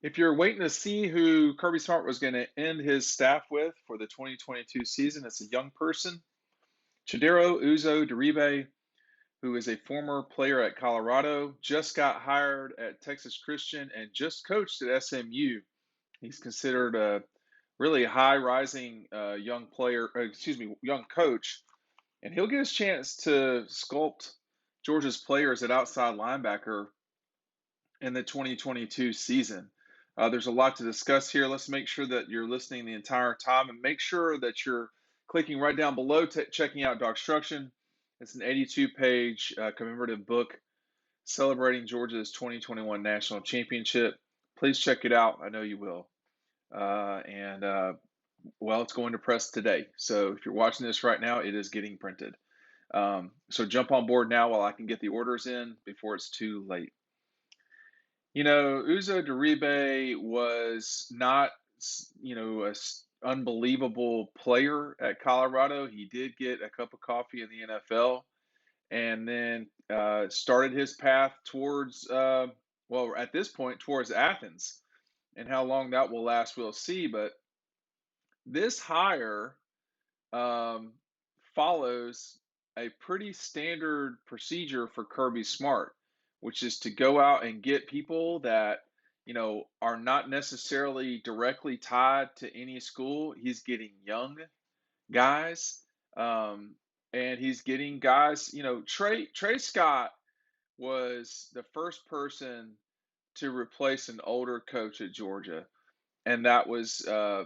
If you're waiting to see who Kirby Smart was going to end his staff with for the 2022 season, it's a young person, Chidera Uzo-Diribe, who is a former player at Colorado, just got hired at Texas Christian and just coached at SMU. He's considered a really high rising young player, young coach, and he'll get his chance to sculpt Georgia's players at outside linebacker in the 2022 season. There's a lot to discuss here. Let's make sure that you're listening the entire time and make sure that you're clicking right down below, checking out DAWGSTRUCTION. It's an 82-page commemorative book celebrating Georgia's 2021 national championship. Please check it out. I know you will. Well, it's going to press today. So if you're watching this right now, it is getting printed. So jump on board now while I can get the orders in before it's too late. Uzo-Diribe was not, an unbelievable player at Colorado. He did get a cup of coffee in the NFL and then started his path towards, at this point, towards Athens. And how long that will last, we'll see. But this hire um, follows a pretty standard procedure for Kirby Smart, which is to go out and get people that are not necessarily directly tied to any school. He's getting young guys, and he's getting guys. Trey Scott was the first person to replace an older coach at Georgia, and that was uh,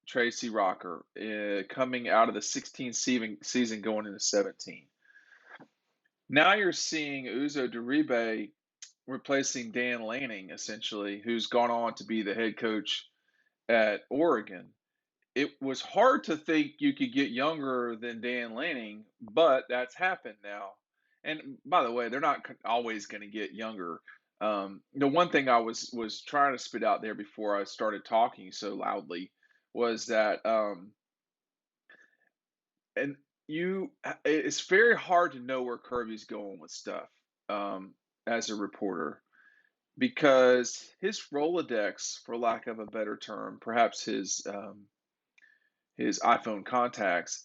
Tracy Rocker coming out of the 16th season going into 17. Now you're seeing Uzo-Diribe replacing Dan Lanning, essentially, who's gone on to be the head coach at Oregon. It was hard to think you could get younger than Dan Lanning, but that's happened now. And by the way, they're not always going to get younger. The one thing I was trying to spit out there before I started talking so loudly was that, and it's very hard to know where Kirby's going with stuff as a reporter because his Rolodex, for lack of a better term, perhaps his iPhone contacts,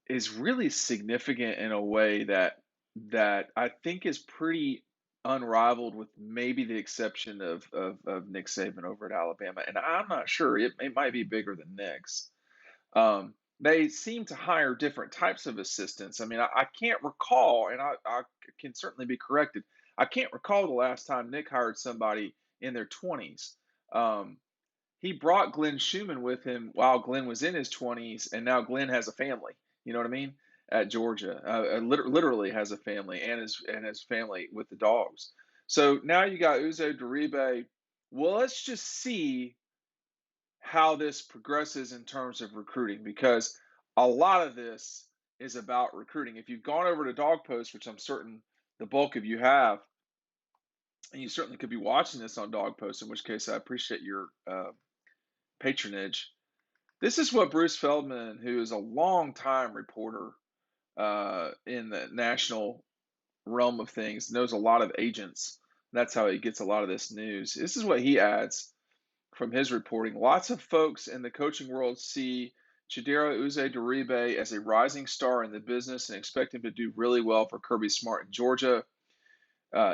is really significant in a way that I think is pretty unrivaled, with maybe the exception of Nick Saban over at Alabama. And I'm not sure. It might be bigger than Nick's. They seem to hire different types of assistants. I mean, I can't recall, and I can certainly be corrected. I can't recall the last time Nick hired somebody in their 20s. Um, he brought Glenn Schumann with him while Glenn was in his 20s, and now Glenn has a family. You know what I mean? At Georgia, literally has a family and his family with the dogs. So now you got Uzo-Diribe. Well, let's just see how this progresses in terms of recruiting, because a lot of this is about recruiting. If you've gone over to Dog Post, which I'm certain the bulk of you have, and you certainly could be watching this on Dog Post, in which case I appreciate your patronage. This is what Bruce Feldman, who is a long-time reporter in the national realm of things, knows a lot of agents. That's how he gets a lot of this news. This is what he adds from his reporting. Lots of folks in the coaching world see Chidera Uzo-Diribe as a rising star in the business and expect him to do really well for Kirby Smart in Georgia.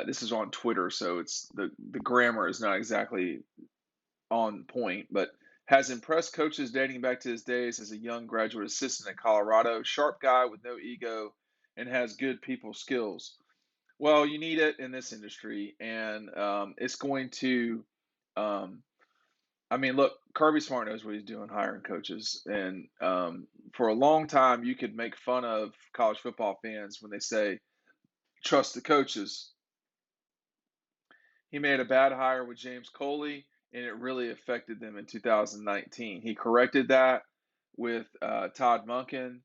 This is on Twitter, so it's the grammar is not exactly on point, but has impressed coaches dating back to his days as a young graduate assistant at Colorado. Sharp guy with no ego and has good people skills. Well, you need it in this industry, and it's going to. I mean, look, Kirby Smart knows what he's doing hiring coaches, and for a long time, you could make fun of college football fans when they say trust the coaches. He made a bad hire with James Coley, and it really affected them in 2019. He corrected that with Todd Monken,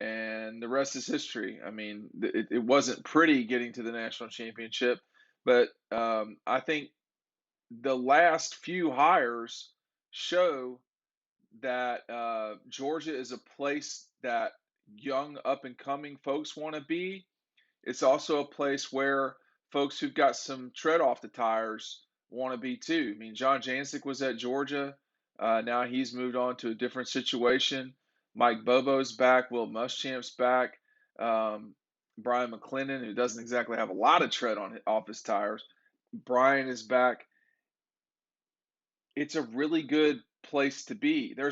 and the rest is history. I mean, it wasn't pretty getting to the national championship, but I think the last few hires show that Georgia is a place that young up and coming folks want to be. It's also a place where folks who've got some tread off the tires want to be too. I mean, John Jancic was at Georgia. Now he's moved on to a different situation. Mike Bobo's back. Will Muschamp's back. Um, Brian McClendon, who doesn't exactly have a lot of tread on off his tires. Brian is back. It's a really good place to be. There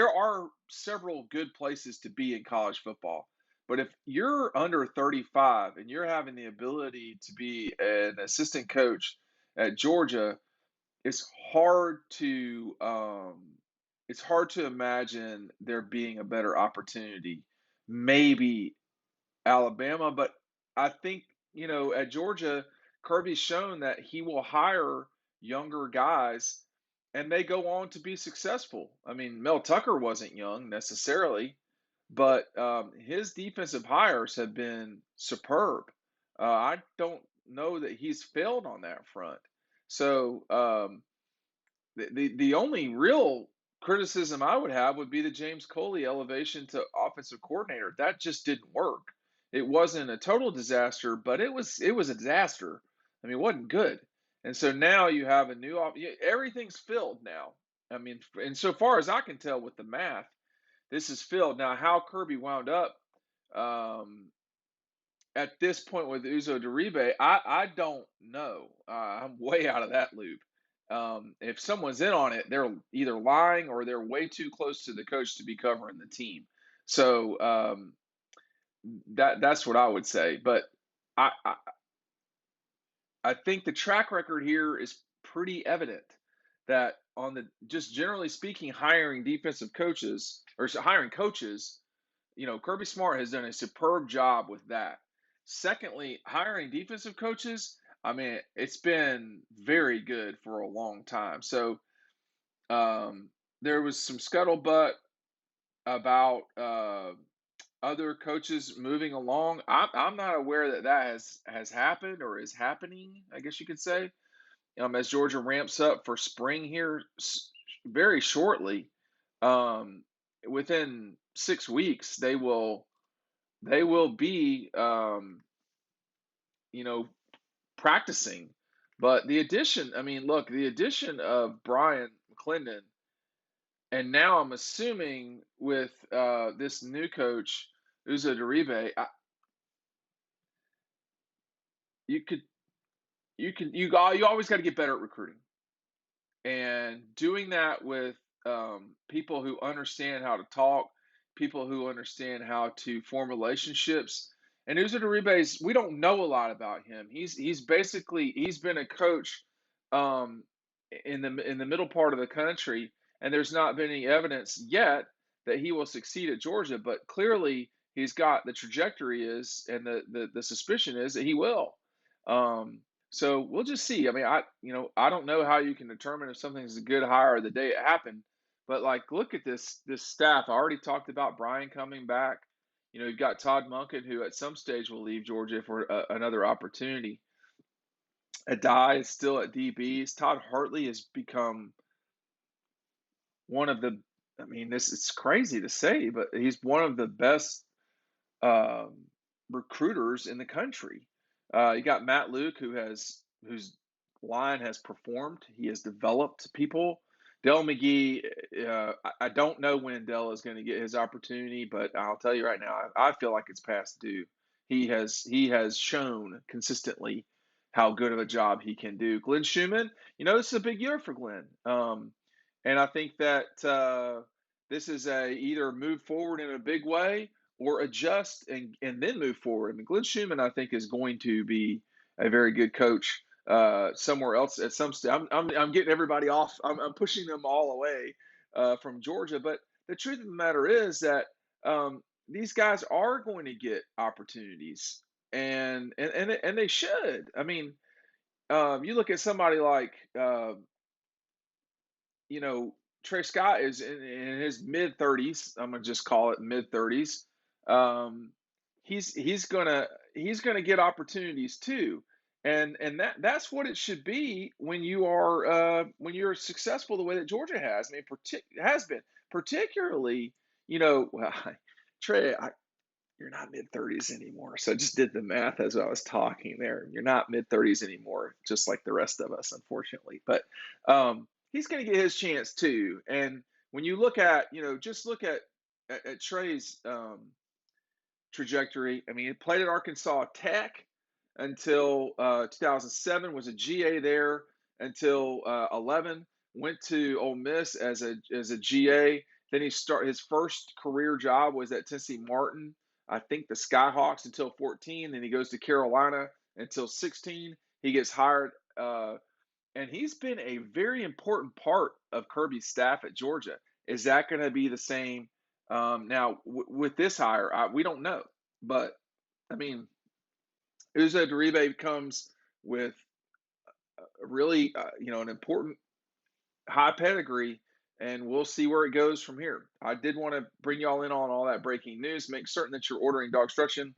are several good places to be in college football. But if you're under 35 and you're having the ability to be an assistant coach at Georgia, it's hard to imagine there being a better opportunity. Maybe Alabama, but I think, at Georgia, Kirby's shown that he will hire younger guys and they go on to be successful. I mean, Mel Tucker wasn't young necessarily, but his defensive hires have been superb. I don't know that he's failed on that front. So the only real criticism I would have would be the James Coley elevation to offensive coordinator. That just didn't work. It wasn't a total disaster, but it was a disaster. I mean, it wasn't good. And so now you have a new everything's filled now. I mean, and so far as I can tell with the math, this is filled. Now, how Kirby wound up um, at this point with Uzo-Diribe, I don't know. I'm way out of that loop. If someone's in on it, they're either lying or they're way too close to the coach to be covering the team. So that's what I would say. But I, I I think the track record here is pretty evident that on the just generally speaking, hiring defensive coaches or hiring coaches, Kirby Smart has done a superb job with that. Secondly, hiring defensive coaches, I mean, it's been very good for a long time. So there was some scuttlebutt about other coaches moving along. I'm not aware that has happened or is happening, I guess you could say, as Georgia ramps up for spring here very shortly. Um, Within 6 weeks, they will be you know practicing. But the addition, I mean, look, the addition of Brian McClendon, and now I'm assuming with this new coach Uzo-Diribe, you could you always got to get better at recruiting, and doing that with people who understand how to talk, people who understand how to form relationships. And Uzo-Diribe's, we don't know a lot about him. He's been a coach um, in the middle part of the country, and there's not been any evidence yet that he will succeed at Georgia. But clearly, he's got the trajectory is, and the suspicion is that he will. Um, so we'll just see. I mean, I don't know how you can determine if something's a good hire the day it happened, but like, look at this staff. I already talked about Brian coming back. You've got Todd Monken, who at some stage will leave Georgia for another opportunity. Adai is still at DBs. Todd Hartley has become one of the. I mean, this it's crazy to say, but he's one of the best um, recruiters in the country. You got Matt Luke, whose line has performed. He has developed people. Dell McGee, I don't know when Dell is going to get his opportunity, but I'll tell you right now, I feel like it's past due. He has shown consistently how good of a job he can do. Glenn Schumann, this is a big year for Glenn, and I think that this is a either move forward in a big way or adjust and then move forward. I mean, Glenn Schumann, I think, is going to be a very good coach somewhere else at some stage. I'm getting everybody off. I'm pushing them all away from Georgia. But the truth of the matter is that these guys are going to get opportunities, and they should. I mean, you look at somebody like you know, Trey Scott is in his mid 30s. I'm gonna just call it mid 30s. Um, he's gonna get opportunities too, and that's what it should be when you're successful the way that Georgia has. I mean, has been particularly, well, Trey. you're not mid-30s anymore. So I just did the math as I was talking there. You're not mid-30s anymore, just like the rest of us, unfortunately. But he's going to get his chance too. And when you look at, just look at Trey's trajectory. I mean, he played at Arkansas Tech until 2007, was a GA there until 11. Went to Ole Miss as a GA. Then his first career job was at Tennessee Martin, I think the Skyhawks until 14. Then he goes to Carolina until 16. He gets hired, and he's been a very important part of Kirby's staff at Georgia. Is that going to be the same now with this hire? We don't know, but I mean, Uzo-Diribe comes with really, an important high pedigree, and we'll see where it goes from here. I did want to bring y'all in on all that breaking news. Make certain that you're ordering DAWGSTRUCTION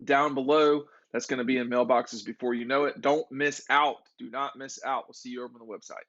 down below. That's going to be in mailboxes before you know it. Don't miss out. Do not miss out. We'll see you over on the website.